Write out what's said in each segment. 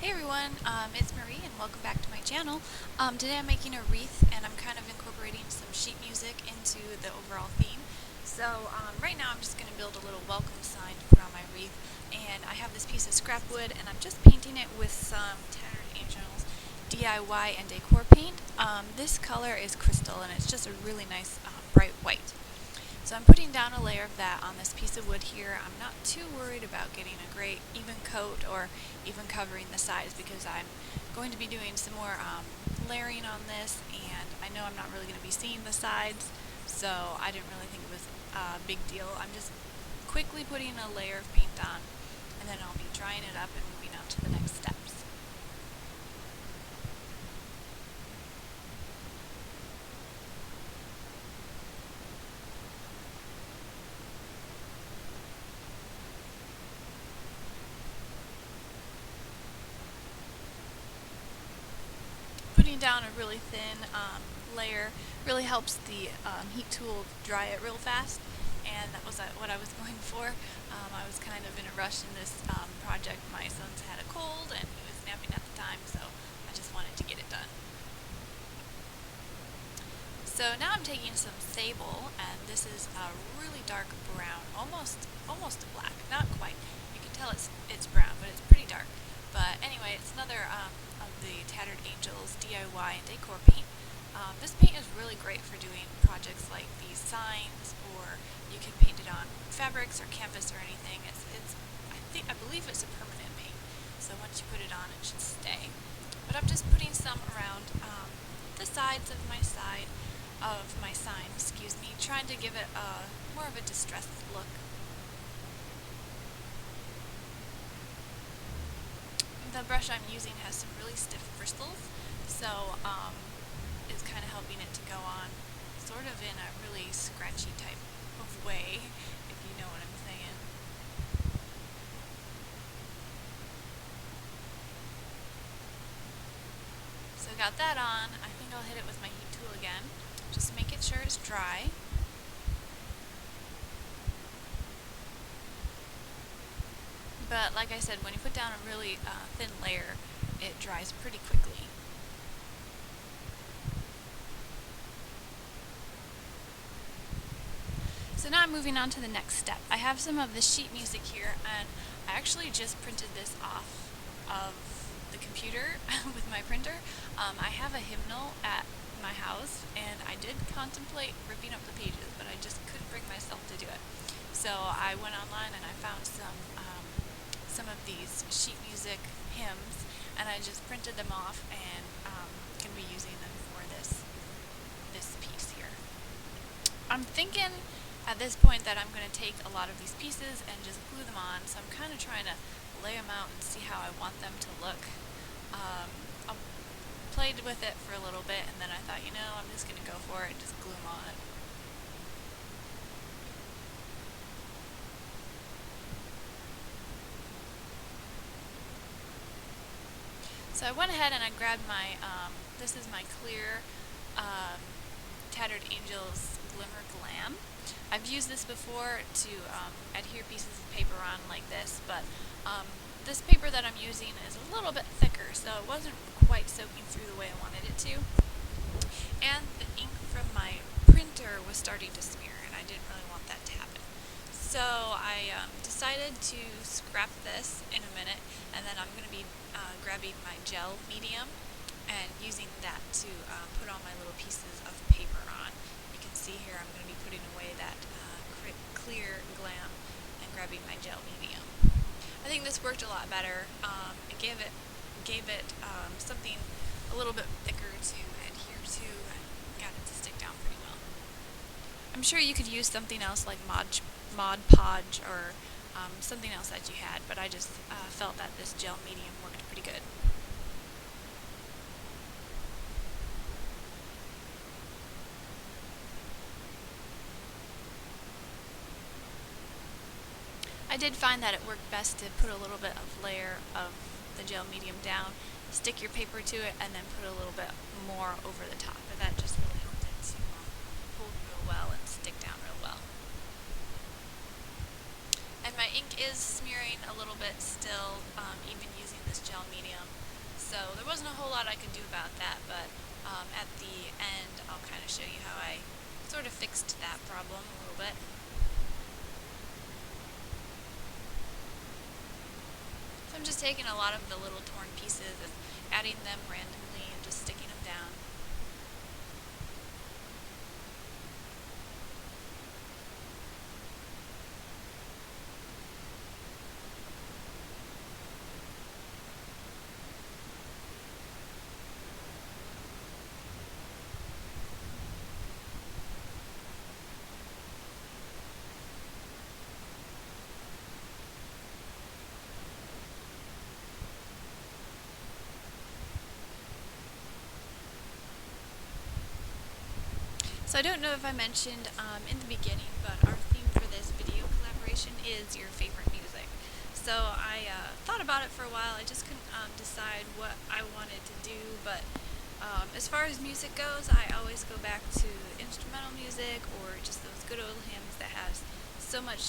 Hey everyone, it's Marie and welcome back to my channel. Today I'm making a wreath and I'm kind of incorporating some sheet music into the overall theme. So right now I'm just going to build a little welcome sign to put on my wreath, and I have this piece of scrap wood and I'm just painting it with some Tattered Angels DIY and decor paint. This color is crystal and it's just a really nice bright white. So I'm putting down a layer of that on this piece of wood here. I'm not too worried about getting a great even coat or even covering the sides because I'm going to be doing some more layering on this, and I know I'm not really going to be seeing the sides, so I didn't really think it was a big deal. I'm just quickly putting a layer of paint on, and then I'll be drying it up and moving on to the next steps. Putting down a really thin layer really helps the heat tool dry it real fast, and that was what I was going for. I was kind of in a rush in this project. My son's had a cold and he was napping at the time, so I just wanted to get it done. So now I'm taking some sable, and this is a really dark brown, almost a black, not quite. You can tell it's brown, but it's pretty dark. But anyway, it's another of the Tattered Angels DIY and decor paint. This paint is really great for doing projects like these signs, or you can paint it on fabrics or canvas or anything. I believe it's a permanent paint, so once you put it on, it should stay. But I'm just putting some around the sides of my sign, trying to give it more of a distressed look. The brush I'm using has some really stiff bristles, so it's kind of helping it to go on sort of in a really scratchy type of way, if you know what I'm saying. So got that on. I think I'll hit it with my heat tool again. Just make it sure it's dry. But like I said, when you put down a really thin layer, it dries pretty quickly. So now I'm moving on to the next step. I have some of the sheet music here, and I actually just printed this off of the computer with my printer. I have a hymnal at my house, and I did contemplate ripping up the pages, but I just couldn't bring myself to do it. So I went online and I found some of these sheet music hymns, and I just printed them off and can be using them for this piece here. I'm thinking at this point that I'm going to take a lot of these pieces and just glue them on, so I'm kind of trying to lay them out and see how I want them to look. I played with it for a little bit, and then I thought, I'm just going to go for it and just glue them on. So I went ahead and I grabbed my, this is my clear Tattered Angels Glimmer Glam. I've used this before to adhere pieces of paper on like this, but this paper that I'm using is a little bit thicker, so it wasn't quite soaking through the way I wanted it to. And the ink from my printer was starting to smear, and I didn't really want that to happen. So I decided to scrap this in a minute, and then I'm going to be grabbing my gel medium and using that to put all my little pieces of paper on. You can see here I'm going to be putting away that clear glam and grabbing my gel medium. I think this worked a lot better. It gave it something a little bit thicker to adhere to, and got it to stick down pretty well. I'm sure you could use something else like Mod Podge or something else that you had, but I just felt that this gel medium worked pretty good. I did find that it worked best to put a little bit of layer of the gel medium down, stick your paper to it, and then put a little bit more over the top. But that just really helped it to hold real well and stick down real well. And my my ink is smearing a little bit still, even using this gel medium. So there wasn't a whole lot I could do about that, but at the end I'll kind of show you how I sort of fixed that problem a little bit. So I'm just taking a lot of the little torn pieces and adding them randomly and just sticking them down. So I don't know if I mentioned in the beginning, but our theme for this video collaboration is your favorite music. So I thought about it for a while. I just couldn't decide what I wanted to do, but as far as music goes, I always go back to instrumental music or just those good old hymns that has so much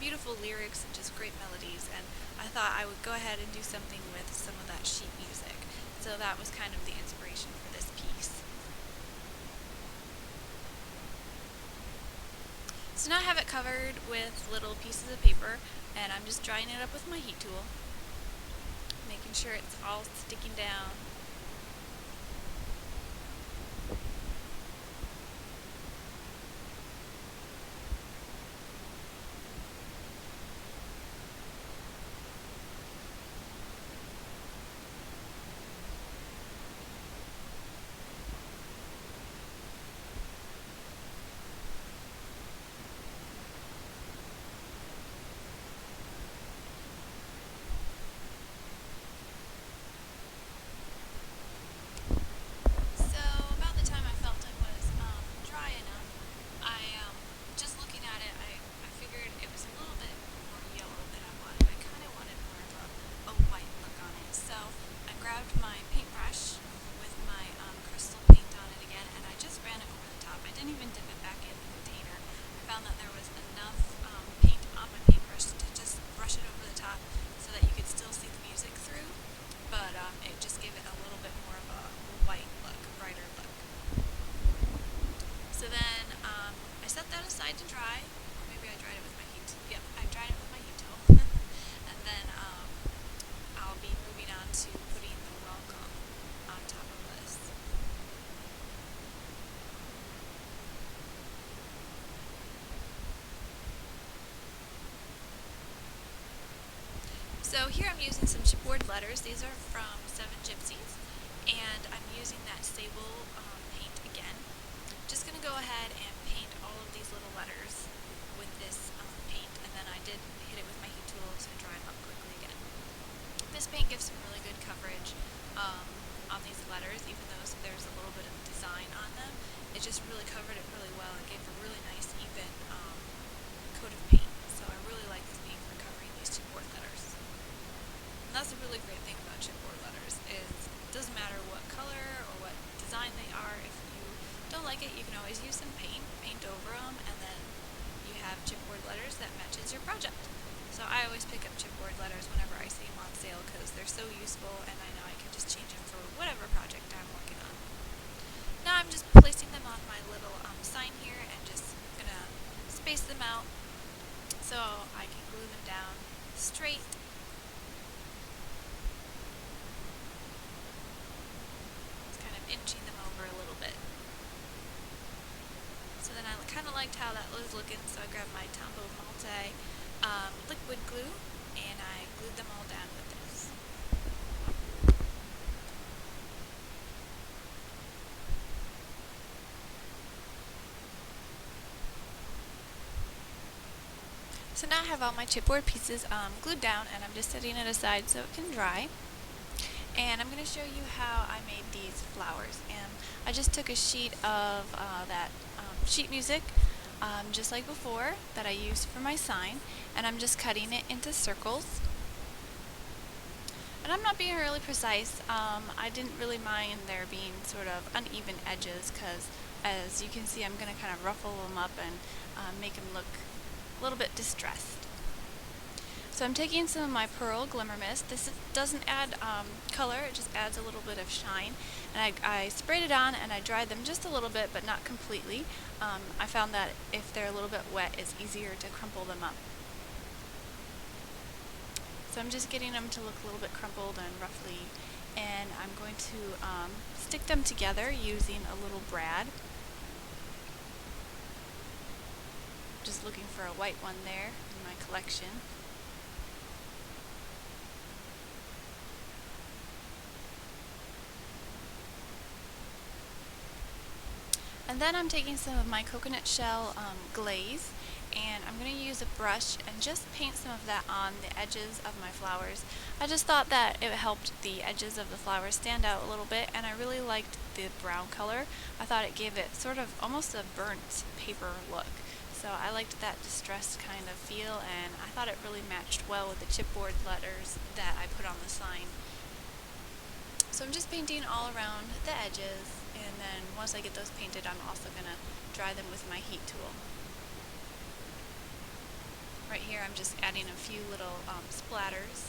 beautiful lyrics and just great melodies, and I thought I would go ahead and do something with some of that sheet music. So that was kind of the inspiration for this piece. So now I have it covered with little pieces of paper, and I'm just drying it up with my heat tool, making sure it's all sticking down. To dry, or maybe I dried it with my heat. Yep, I dried it with my heat tool. And then I'll be moving on to putting the welcome on top of this. So here I'm using some chipboard letters. These are from 7 Gypsies, and I'm using that sable paint again. Just going to go ahead and paint all of these little letters with this paint, and then I did hit it with my heat tool to dry them up quickly again. This paint gives some really good coverage on these letters, even though there's a little bit of design on them. It just really covered it really well. It gave a really nice even coat of paint. So I really like this paint for covering these chipboard letters. And that's a really great thing about chipboard letters is it doesn't matter what color or what design they are. If you don't like it, you can always use some paint over them, and then you have chipboard letters that matches your project. So I always pick up chipboard letters whenever I see them on sale because they're so useful, and I know I can just change them for whatever project I'm working on. Now I'm just placing them on my little sign here and just gonna space them out so I can glue them down straight. Just kind of inching them over a little bit. So then I kind of liked how that was looking, so I grabbed my Tombow Multi liquid glue and I glued them all down with this. So now I have all my chipboard pieces glued down, and I'm just setting it aside so it can dry. And I'm going to show you how I made these flowers. And I just took a sheet of that sheet music, just like before, that I used for my sign, and I'm just cutting it into circles. And I'm not being really precise. I didn't really mind there being sort of uneven edges because, as you can see, I'm going to kind of ruffle them up and make them look a little bit distressed. So I'm taking some of my Pearl Glimmer Mist. Doesn't add color, it just adds a little bit of shine. And I sprayed it on and I dried them just a little bit, but not completely. I found that if they're a little bit wet, it's easier to crumple them up. So I'm just getting them to look a little bit crumpled and roughly, and I'm going to stick them together using a little brad. Just looking for a white one there in my collection. And then I'm taking some of my coconut shell glaze, and I'm going to use a brush and just paint some of that on the edges of my flowers. I just thought that it helped the edges of the flowers stand out a little bit, and I really liked the brown color. I thought it gave it sort of almost a burnt paper look. So I liked that distressed kind of feel, and I thought it really matched well with the chipboard letters that I put on the sign. So I'm just painting all around the edges, and then once I get those painted, I'm also going to dry them with my heat tool. Right here I'm just adding a few little splatters.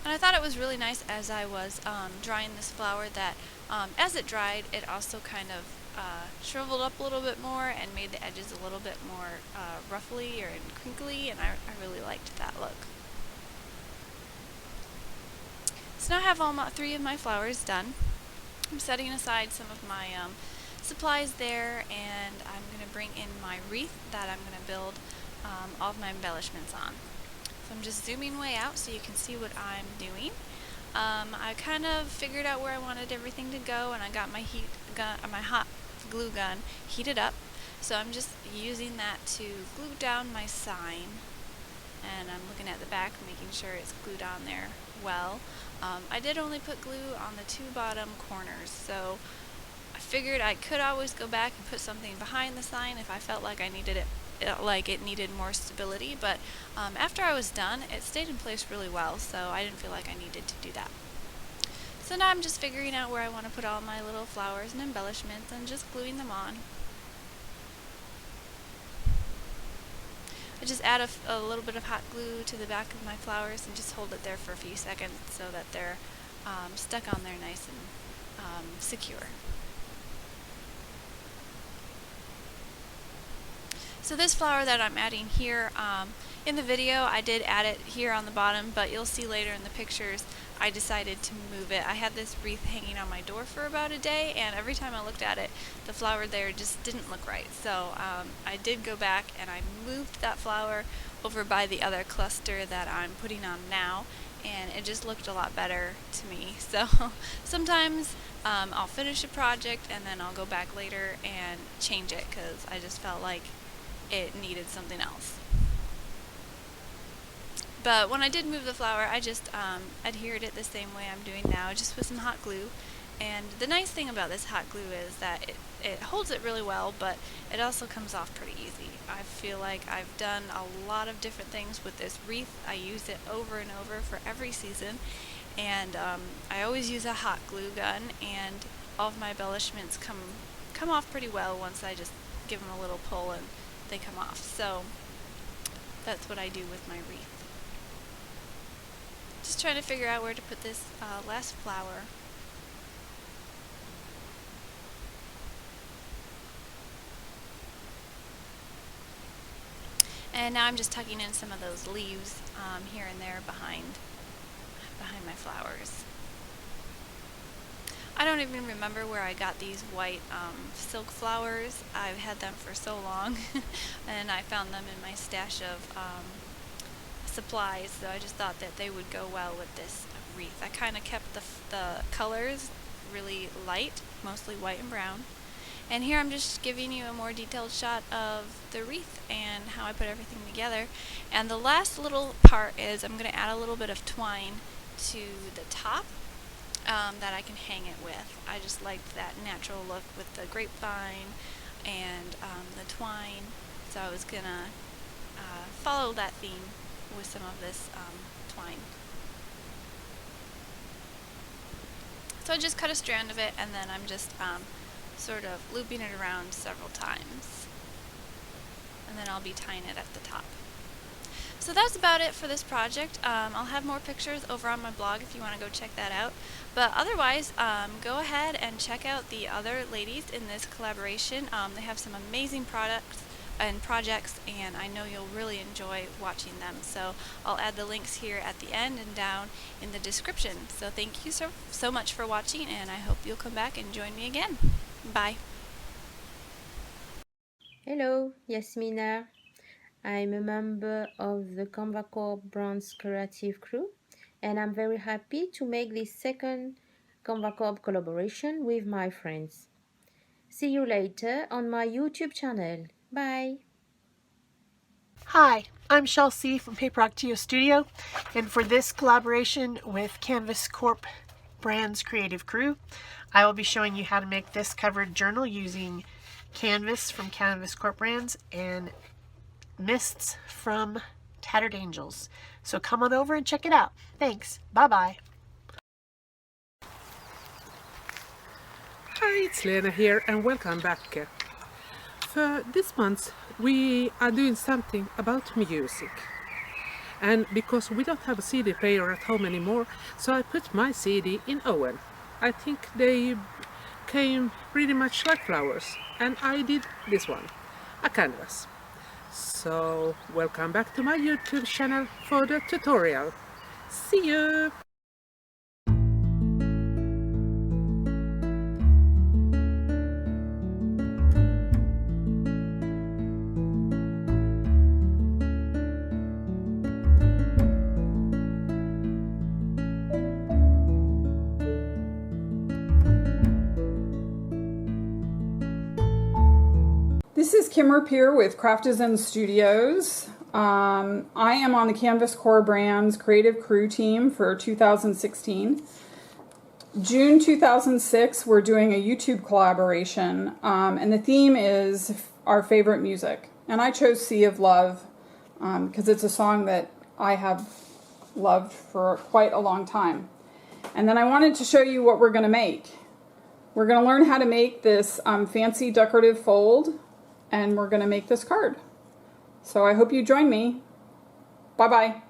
And I thought it was really nice as I was drying this flower that as it dried, it also kind of shriveled up a little bit more and made the edges a little bit more ruffly or crinkly, and I really liked that look. So now I have all 3 of my flowers done. I'm setting aside some of my supplies there, and I'm going to bring in my wreath that I'm going to build all of my embellishments on. So I'm just zooming way out so you can see what I'm doing. I kind of figured out where I wanted everything to go, and I got my my hot glue gun heated up. So I'm just using that to glue down my sign, and I'm looking at the back, making sure it's glued on there well. I did only put glue on the 2 bottom corners, so I figured I could always go back and put something behind the sign if I felt like I needed it needed more stability, but after I was done, it stayed in place really well, so I didn't feel like I needed to do that. So now I'm just figuring out where I want to put all my little flowers and embellishments and just gluing them on. I just add a little bit of hot glue to the back of my flowers and just hold it there for a few seconds so that they're stuck on there nice and secure. So this flower that I'm adding here, in the video I did add it here on the bottom, but you'll see later in the pictures I decided to move it. I had this wreath hanging on my door for about a day, and every time I looked at it, the flower there just didn't look right. So I did go back and I moved that flower over by the other cluster that I'm putting on now, and it just looked a lot better to me. So sometimes I'll finish a project and then I'll go back later and change it because I just felt like it needed something else. But when I did move the flower, I just adhered it the same way I'm doing now, just with some hot glue. And the nice thing about this hot glue is that it holds it really well, but it also comes off pretty easy. I feel like I've done a lot of different things with this wreath. I use it over and over for every season, and I always use a hot glue gun, and all of my embellishments come off pretty well once I just give them a little pull and they come off. So that's what I do with my wreath. Just trying to figure out where to put this last flower. And now I'm just tucking in some of those leaves here and there behind my flowers. I don't even remember where I got these white silk flowers. I've had them for so long and I found them in my stash of supplies, so I just thought that they would go well with this wreath. I kind of kept the colors really light, mostly white and brown. And here I'm just giving you a more detailed shot of the wreath and how I put everything together. And the last little part is I'm going to add a little bit of twine to the top that I can hang it with. I just liked that natural look with the grapevine and the twine, so I was going to follow that theme with some of this twine. So I just cut a strand of it, and then I'm just sort of looping it around several times. And then I'll be tying it at the top. So that's about it for this project. I'll have more pictures over on my blog if you want to go check that out. But otherwise, go ahead and check out the other ladies in this collaboration. They have some amazing products and projects, and I know you'll really enjoy watching them. So I'll add the links here at the end and down in the description. So thank you so much for watching, and I hope you'll come back and join me again. Bye. Hello, Yasmina. I'm a member of the Corp brand's creative crew, and I'm very happy to make this second Corp collaboration with my friends. See you later on my YouTube channel. Bye. Hi, I'm Chelsea from Paper Octio Studio, and for this collaboration with Canvas Corp brand's creative crew, I will be showing you how to make this covered journal using canvas from Canvas Corp brands and mists from Tattered Angels. So come on over and check it out. Thanks. Bye-bye. Hi, it's Lena here and welcome back. For this month we are doing something about music. And because we don't have a CD player at home anymore, so I put my CD in Owen. I think they came pretty much like flowers, and I did this one, a canvas. So welcome back to my YouTube channel for the tutorial. See you! This is Kim Rapier with Craftizen Studios. I am on the Canvas Core Brands Creative Crew team for 2016. June 2006, we're doing a YouTube collaboration, and the theme is our favorite music. And I chose Sea of Love because it's a song that I have loved for quite a long time. And then I wanted to show you what we're going to make. We're going to learn how to make this fancy decorative fold, and we're going to make this card. So I hope you join me. Bye-bye.